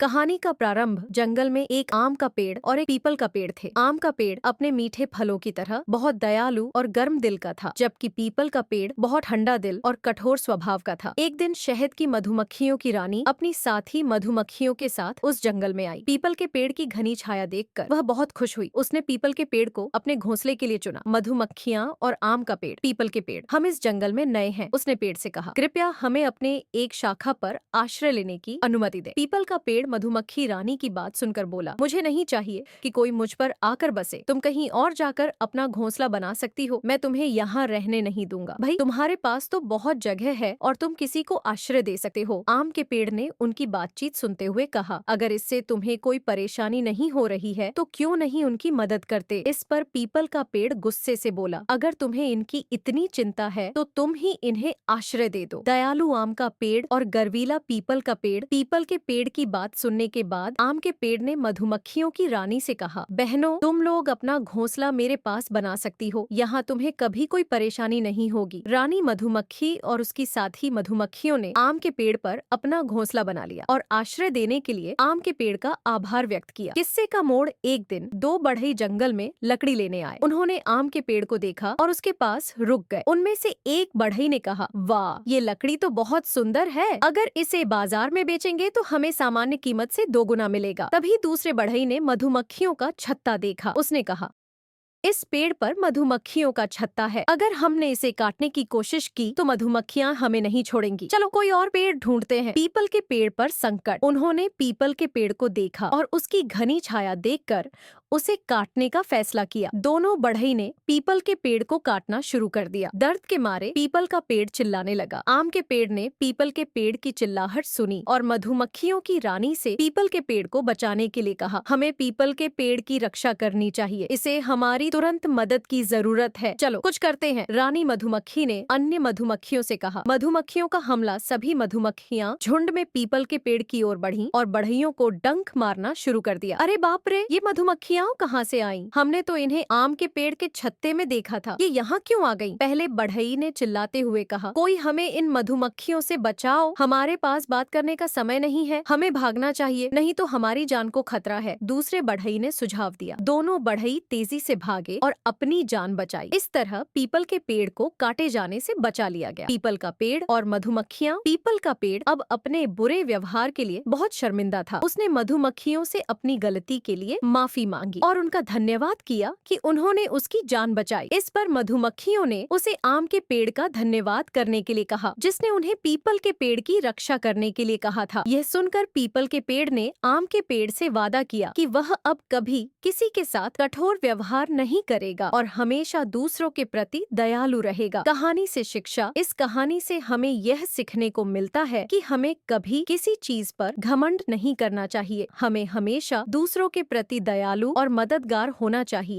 कहानी का प्रारंभ जंगल में एक आम का पेड़ और एक पीपल का पेड़ थे। आम का पेड़ अपने मीठे फलों की तरह बहुत दयालु और गर्म दिल का था, जबकि पीपल का पेड़ बहुत ठंडा दिल और कठोर स्वभाव का था। एक दिन शहद की मधुमक्खियों की रानी अपनी साथी मधुमक्खियों के साथ उस जंगल में आई। पीपल के पेड़ की घनी छाया देखकर वह बहुत खुश हुई। उसने पीपल के पेड़ को अपने घोंसले के लिए चुना। मधुमक्खियाँ और आम का पेड़। पीपल के पेड़, हम इस जंगल में नए हैं, उसने पेड़ से कहा। कृपया हमें अपने एक शाखा पर आश्रय लेने की अनुमति दे। पीपल का पेड़ मधुमक्खी रानी की बात सुनकर बोला, मुझे नहीं चाहिए कि कोई मुझ पर आकर बसे। तुम कहीं और जाकर अपना घोंसला बना सकती हो, मैं तुम्हें यहाँ रहने नहीं दूंगा। भाई, तुम्हारे पास तो बहुत जगह है और तुम किसी को आश्रय दे सकते हो। आम के पेड़ ने उनकी बातचीत सुनते हुए कहा, अगर इससे तुम्हें कोई परेशानी नहीं हो रही है तो क्यों नहीं उनकी मदद करते। इस पर पीपल का पेड़ गुस्से से बोला, अगर तुम्हें इनकी इतनी चिंता है तो तुम ही इन्हें आश्रय दे दो। दयालु आम का पेड़ और गर्वीला पीपल का पेड़। पीपल के पेड़ की बात सुनने के बाद आम के पेड़ ने मधुमक्खियों की रानी से कहा, बहनों, तुम लोग अपना घोंसला मेरे पास बना सकती हो, यहाँ तुम्हें कभी कोई परेशानी नहीं होगी। रानी मधुमक्खी और उसकी साथी मधुमक्खियों ने आम के पेड़ पर अपना घोंसला बना लिया और आश्रय देने के लिए आम के पेड़ का आभार व्यक्त किया। किस्से का मोड़, एक दिन दो बढ़ई जंगल में लकड़ी लेने आए। उन्होंने आम के पेड़ को देखा और उसके पास रुक गए। उनमें से एक बढ़ई ने कहा, वाह, ये लकड़ी तो बहुत सुंदर है, अगर इसे बाजार में बेचेंगे तो हमें सामान्य कीमत से दोगुना मिलेगा। तभी दूसरे बढ़ई ने मधुमक्खियों का छत्ता देखा। उसने कहा, इस पेड़ पर मधुमक्खियों का छत्ता है, अगर हमने इसे काटने की कोशिश की तो मधुमक्खियां हमें नहीं छोड़ेंगी। चलो कोई और पेड़ ढूंढते हैं। पीपल के पेड़ पर संकट। उन्होंने पीपल के पेड़ को देखा और उसकी घनी छाया देखकर उसे काटने का फैसला किया। दोनों बढ़ई ने पीपल के पेड़ को काटना शुरू कर दिया। दर्द के मारे पीपल का पेड़ चिल्लाने लगा। आम के पेड़ ने पीपल के पेड़ की चिल्लाहट सुनी और मधुमक्खियों की रानी से पीपल के पेड़ को बचाने के लिए कहा, हमें पीपल के पेड़ की रक्षा करनी चाहिए, इसे हमारी तुरंत मदद की जरूरत है, चलो कुछ करते हैं। रानी मधुमक्खी ने अन्य मधुमक्खियों से कहा। मधुमक्खियों का हमला, सभी मधुमक्खियां झुंड में पीपल के पेड़ की ओर बढ़ीं और बढ़इयों को डंक मारना शुरू कर दिया। अरे बाप रे, ये मधुमक्खियां कहाँ से आईं? हमने तो इन्हें आम के पेड़ के छत्ते में देखा था, ये यहाँ क्यों आ गईं? पहले बढ़ई ने चिल्लाते हुए कहा, कोई हमें इन मधुमक्खियों से बचाओ, हमारे पास बात करने का समय नहीं है, हमें भागना चाहिए, नहीं तो हमारी जान को खतरा है। दूसरे बढ़ई ने सुझाव दिया। दोनों बढ़ई तेजी से भागे और अपनी जान बचाई। इस तरह पीपल के पेड़ को काटे जाने से बचा लिया गया। पीपल का पेड़ और मधुमक्खियां। पीपल का पेड़ अब अपने बुरे व्यवहार के लिए बहुत शर्मिंदा था। उसने मधुमक्खियों से अपनी गलती के लिए माफी मांगी और उनका धन्यवाद किया कि उन्होंने उसकी जान बचाई। इस पर मधुमक्खियों ने उसे आम के पेड़ का धन्यवाद करने के लिए कहा, जिसने उन्हें पीपल के पेड़ की रक्षा करने के लिए कहा था। यह सुनकर पीपल के पेड़ ने आम के पेड़ से वादा किया कि वह अब कभी किसी के साथ कठोर व्यवहार नहीं करेगा और हमेशा दूसरों के प्रति दयालु रहेगा। कहानी से शिक्षा। इस कहानी से हमें यह सीखने को मिलता है कि हमें कभी किसी चीज पर घमंड नहीं करना चाहिए। हमें हमेशा दूसरों के प्रति दयालु और मददगार होना चाहिए।